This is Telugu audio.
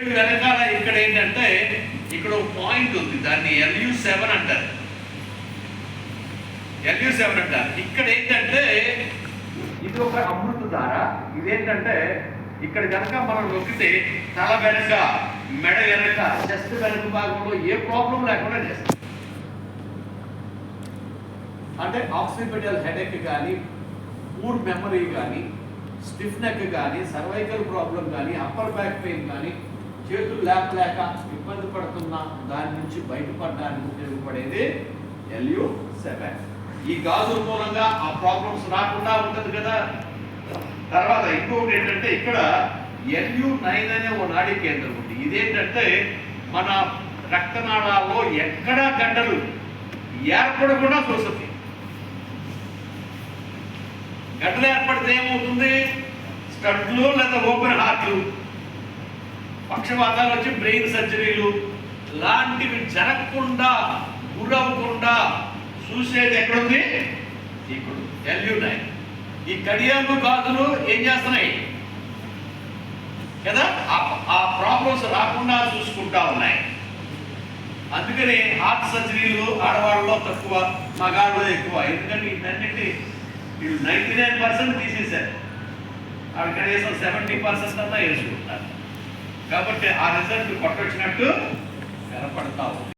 వెనకాల ఇక్కడ ఏంటంటే ఇక్కడ ఒక పాయింట్ ఉంది, దాన్ని LU7 అంటారు. LU7 అంటారు. ఇక్కడ ఏంటంటే ఇది ఒక అమృత ధార. ఇదేంటంటే ఇక్కడ కనుక మనం నొక్కితే తల వెనక, మెడ వెనక, చెస్ట్ వెనక భాగంలో ఏ ప్రాబ్లం లేకుండా చేస్తుంది. అంటే ఆక్సిపిటల్ హెడేక్ కానీ, పూర్ మెమరీ కానీ, స్టిఫ్ నెక్ కానీ, సర్వైకల్ ప్రాబ్లం కానీ, అప్పర్ బ్యాక్ పెయిన్ కానీ, చేతులు లేక ఇబ్బంది పడుతున్న దాని నుంచి బయటపడడానికి ఉపయోగపడేది LU7. ఈ గాజుల మూలంగా ఆ ప్రాబ్లమ్స్ రాకుండా ఉంటుంది కదా. తర్వాత ఇంకొకటి ఏంటంటే ఇక్కడ LU9 అనే ఓ నాడీ కేంద్రం ఉంది. ఇదేంటంటే మన రక్తనాళాల్లో ఎక్కడా గడ్డలు ఏర్పడకుండా చూస్తుంది. గడ్డలు ఏర్పడితే ఏమవుతుంది? స్టడ్లు లేదా ఓపెన్ హార్ట్లు, పక్షవాతాలు వచ్చి బ్రెయిన్ సర్జరీలు లాంటివి జరగకుండా, గురవ్వకుండా చూసేది ఎక్కడుంది? ఇప్పుడు LU9. ఈ కడియాలు గాజులు ఏం చేస్తున్నాయి కదా, ఆ ప్రాబ్లమ్స్ రాకుండా చూసుకుంటా ఉన్నాయి. అందుకని హార్ట్ సర్జరీలు ఆడవాళ్ళలో తక్కువ, మగాళ్ళలో ఎక్కువ. ఎందుకంటే ఇదన్నిటి 99% తీసేశారు, అవి కనీసం 70% అన్నా వేసుకుంటారు. కాబట్టి ఆ రిజల్ట్ కొట్టొచ్చినట్టు కనపడతావు.